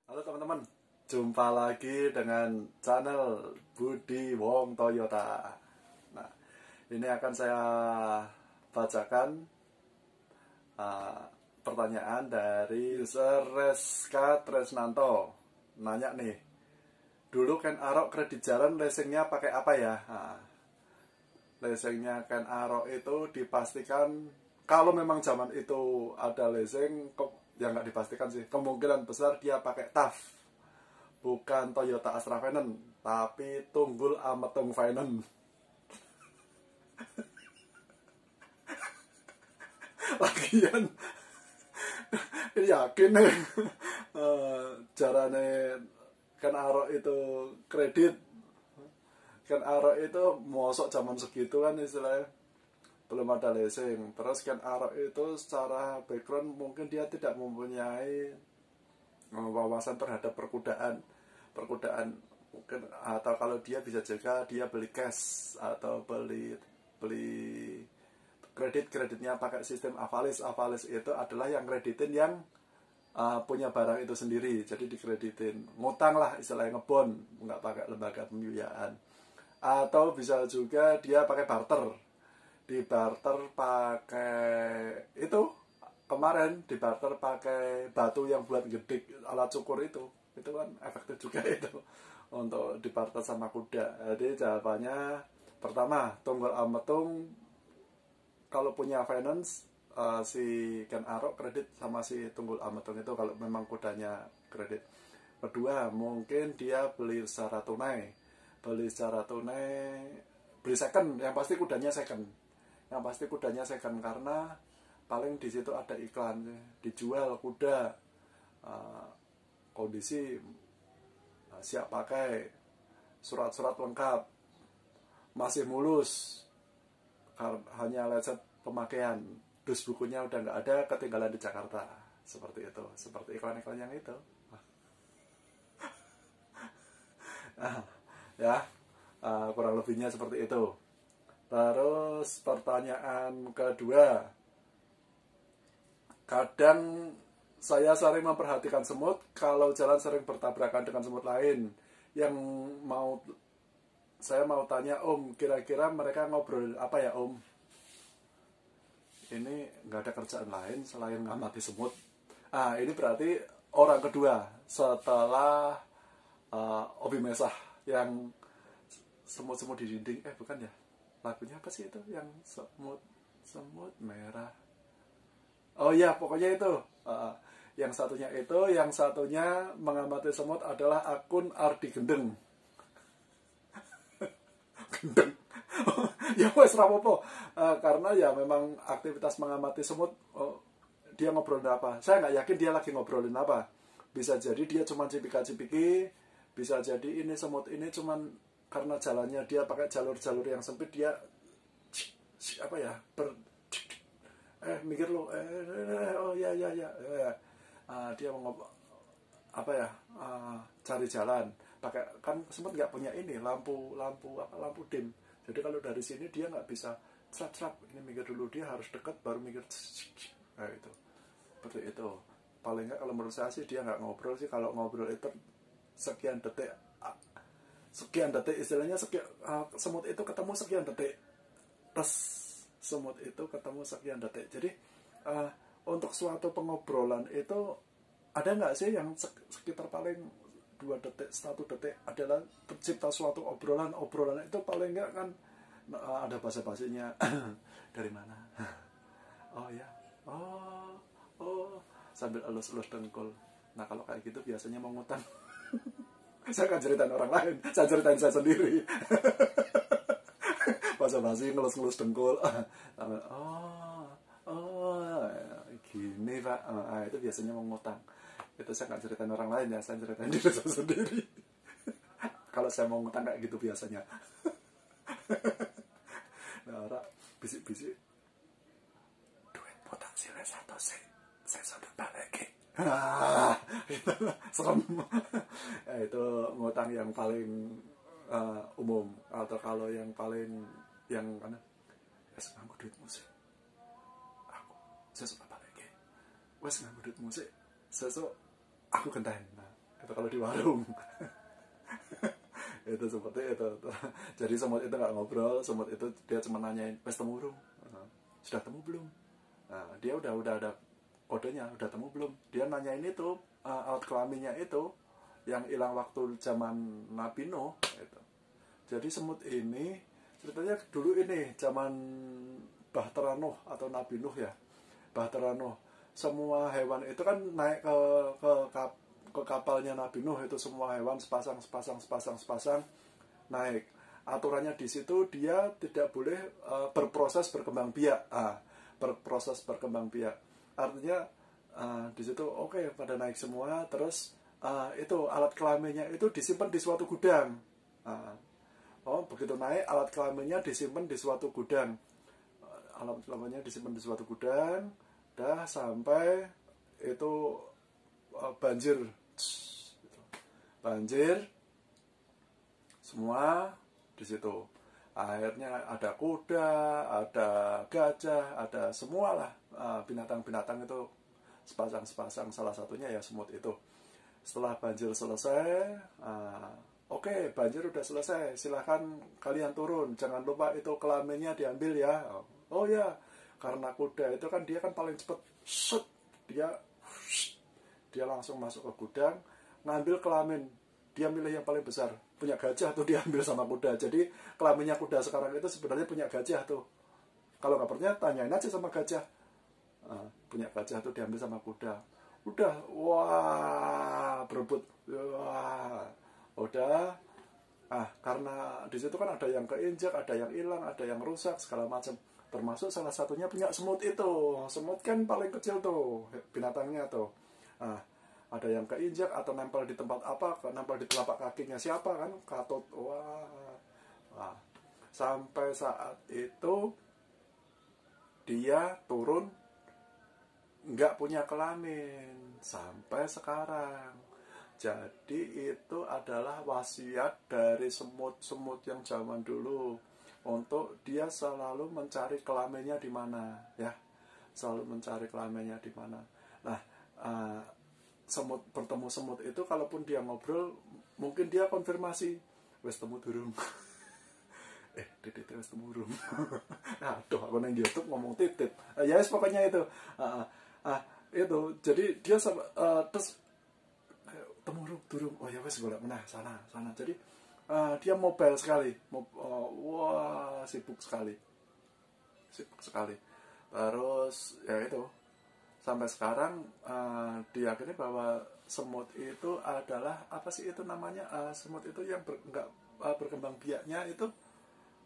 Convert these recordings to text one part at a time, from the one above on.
Halo teman-teman, jumpa lagi dengan channel Budi Wong Toyota. Nah, ini akan saya bacakan pertanyaan dari user Reska Tresnanto. Nanya nih, dulu Ken Arok kredit jalan leasingnya pakai apa ya? Leasingnya Ken Arok itu dipastikan, kalau memang zaman itu ada leasing, ya nggak dipastikan sih, kemungkinan besar dia pakai TAF, bukan Toyota Astra Finance, tapi Tunggul Ametung Finance. Lagian yakin carane Ken Arok itu kredit, Ken Arok itu mosok zaman segitu kan istilahnya belum ada leasing. Terus Ken Arok itu secara background mungkin dia tidak mempunyai wawasan terhadap perkudaan mungkin, atau kalau dia bisa jaga dia beli cash atau beli kreditnya pakai sistem Avalis. Avalis itu adalah yang kreditin yang punya barang itu sendiri, jadi dikreditin, ngutang lah istilahnya, ngebon, nggak pakai lembaga pembiayaan. Atau bisa juga dia pakai barter, di barter pakai itu, kemarin di barter pakai batu yang buat gedik alat cukur itu kan efektif juga itu untuk di barter sama kuda. Jadi jawabannya pertama, Tunggul Ametung kalau punya finance, si Ken Arok kredit sama si Tunggul Ametung itu kalau memang kudanya kredit. Kedua, mungkin dia beli secara tunai, beli second, yang pasti kudanya second, karena paling di situ ada iklan dijual kuda, kondisi siap pakai, surat-surat lengkap, masih mulus, hanya lecet pemakaian, dus bukunya udah nggak ada, ketinggalan di Jakarta, seperti itu, seperti iklan-iklan yang itu. Ya, kurang lebihnya seperti itu. Terus pertanyaan kedua, kadang saya sering memperhatikan semut kalau jalan sering bertabrakan dengan semut lain. Yang saya mau tanya Om, kira-kira mereka ngobrol apa ya Om? Ini nggak ada kerjaan lain selain ngamati semut. Ini berarti orang kedua setelah Obi Mesah yang semut-semut di dinding. Bukan ya, lagunya apa sih itu yang semut merah? Oh ya, pokoknya itu. Yang satunya mengamati semut adalah akun Ardi Gendeng. Gendeng. Ya wes rapopo. Karena ya memang aktivitas mengamati semut, dia ngobrolin apa. Saya nggak yakin dia lagi ngobrolin apa. Bisa jadi dia cuma cipika-cipiki, bisa jadi ini semut ini cuman karena jalannya dia pakai jalur-jalur yang sempit, dia mikir lo, oh ya, dia mau cari jalan, pakai, kan sempat nggak punya ini lampu dim, jadi kalau dari sini dia nggak bisa cerap ini, mikir dulu, dia harus dekat baru mikir itu, seperti itu. Paling nggak kalau menurut saya sih dia nggak ngobrol sih. Kalau ngobrol itu sekian detik istilahnya, semut itu ketemu sekian detik, semut itu ketemu sekian detik. Jadi untuk suatu pengobrolan itu ada nggak sih yang sekitar paling 2 detik, 1 detik adalah tercipta suatu obrolan itu paling nggak kan ada basa-basinya. Dari mana? Oh ya, oh sambil elus-elus dengkul. Nah kalau kayak gitu biasanya mau ngutang. Saya kan ceritain orang lain, saya ceritain saya sendiri. Basa-basi ngelus-ngelus dengkul. Gini Pak. Itu biasanya mau ngutang. Itu saya nggak ceritain orang lain ya, saya ceritain diri saya sendiri. Kalau saya mau ngutang kayak gitu biasanya. Nah, bisik-bisik, duit potang sile satu sih, saya sudah balik. Itu serem. Itu ngutang yang paling umum. Atau kalau yang paling yang mana, wes nganggo duit musik, saya suka balik. Wes nganggo duit musik, sesuk aku gentahin. Nah, itu kalau di warung. Itu seperti itu. Jadi semut itu nggak ngobrol, semut itu dia cuma nanyain, "Wes temu urung? Sudah temu belum?" Nah, dia udah ada kodenya, udah temu belum? Dia nanyain itu alat kelaminnya itu yang hilang waktu zaman Nabi Nuh itu. Jadi semut ini ceritanya dulu ini zaman Bahtera Nuh atau Nabi Nuh ya. Bahtera Nuh. Semua hewan itu kan naik ke kapalnya Nabi Nuh, itu semua hewan sepasang naik. Aturannya di situ dia tidak boleh berproses berkembang biak. Berproses berkembang biak. Artinya di situ oke, pada naik semua, terus itu alat kelaminnya itu disimpan di suatu gudang. Begitu naik alat kelaminnya disimpan di suatu gudang. Alat kelaminnya disimpan di suatu gudang, dah sampai itu banjir, semua di situ. Akhirnya ada kuda, ada gajah, ada semualah binatang-binatang itu sepasang, salah satunya ya semut itu. Setelah banjir selesai, oke, banjir udah selesai, silahkan kalian turun, jangan lupa itu kelaminnya diambil ya. Oh ya, karena kuda itu kan dia kan paling cepet, dia langsung masuk ke gudang, ngambil kelamin, dia milih yang paling besar. Punya gajah tuh diambil sama kuda. Jadi kelaminnya kuda sekarang itu sebenarnya punya gajah tuh. Kalau nggak percaya, tanyain aja sama gajah. Punya gajah tuh diambil sama kuda. Udah, wah, berebut, wah, udah. Karena di situ kan ada yang keinjak, ada yang hilang, ada yang rusak, segala macam. Termasuk salah satunya punya semut itu. Semut kan paling kecil tuh binatangnya tuh. Ada yang keinjak atau nempel di tempat apa, nempel di telapak kakinya siapa kan, katut. Wah. Sampai saat itu dia turun nggak punya kelamin sampai sekarang. Jadi itu adalah wasiat dari semut-semut yang zaman dulu, untuk dia selalu mencari kelaminnya di mana ya, selalu mencari kelaminnya di mana. Nah, semut bertemu semut itu, kalaupun dia ngobrol, mungkin dia konfirmasi, "Wes temu durung?" Titit wes temu durung. Aduh, aku nang YouTube ngomong titit. Ya yes, pokoknya itu. Itu jadi dia terus temu durung. Oh ya wes, golek menah sana. Jadi dia mobile sekali. Wah, sibuk sekali. Terus ya itu, sampai sekarang diyakini bahwa semut itu adalah apa sih itu namanya, semut itu yang nggak berkembang biaknya itu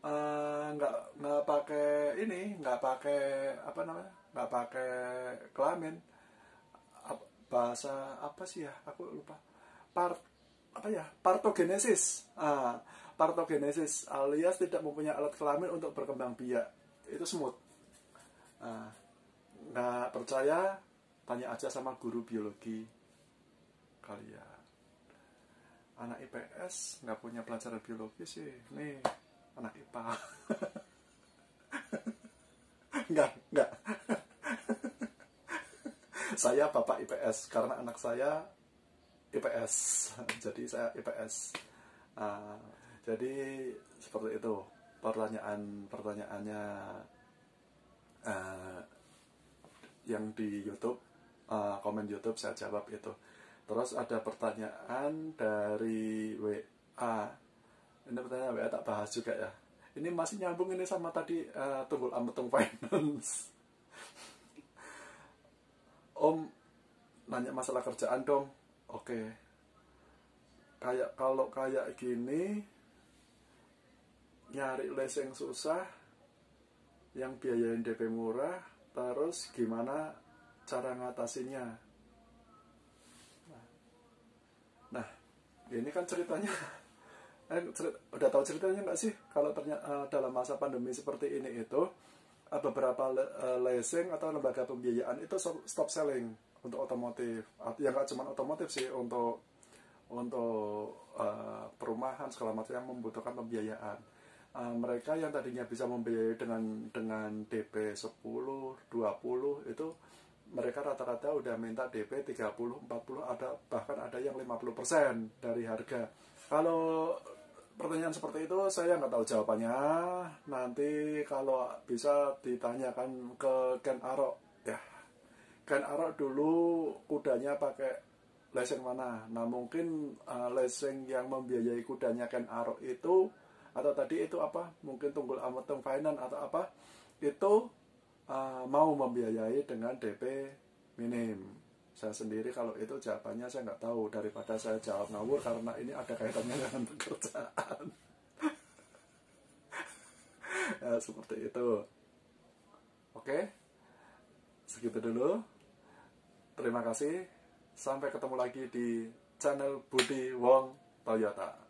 nggak pakai ini, nggak pakai kelamin. Bahasa apa sih ya, aku lupa. Partogenesis. Partogenesis alias tidak mempunyai alat kelamin untuk berkembang biak. Itu semut. Nggak percaya, tanya aja sama guru biologi kalian. Anak IPS nggak punya pelajaran biologi sih, nih anak IPA. Nggak. Saya bapak IPS karena anak saya IPS, jadi saya IPS. Jadi seperti itu pertanyaannya yang di YouTube, komen YouTube saya jawab itu. Terus ada pertanyaan dari WA. Ini pertanyaan WA tak bahas juga ya. Ini masih nyambung ini sama tadi Tunggul Ametung Finance. Om, nanya masalah kerjaan dong. Oke. Kalau kayak gini, nyari leseng susah, yang biayain DP murah, terus gimana cara ngatasinnya? Nah, ini kan ceritanya, udah tahu ceritanya nggak sih? Kalau ternyata dalam masa pandemi seperti ini itu, beberapa leseng atau lembaga pembiayaan itu stop selling untuk otomotif. Ya nggak cuma otomotif sih, untuk perumahan segala macam yang membutuhkan pembiayaan. Mereka yang tadinya bisa membiayai dengan DP 10, 20 itu mereka rata-rata udah minta DP 30, 40, ada bahkan ada yang 50% dari harga. Kalau pertanyaan seperti itu saya nggak tahu jawabannya. Nanti kalau bisa ditanyakan ke Ken Arok ya. Ken Arok dulu kudanya pakai lesing mana. Nah mungkin lesing yang membiayai kudanya Ken Arok itu, atau tadi itu apa, mungkin Tunggul Ametung Finance atau apa, itu mau membiayai dengan DP minim. Saya sendiri kalau itu jawabannya saya nggak tahu, daripada saya jawab ngawur, karena ini ada kaitannya dengan pekerjaan. Ya, seperti itu. Oke, segitu dulu. Terima kasih. Sampai ketemu lagi di channel Budi Wong Toyota.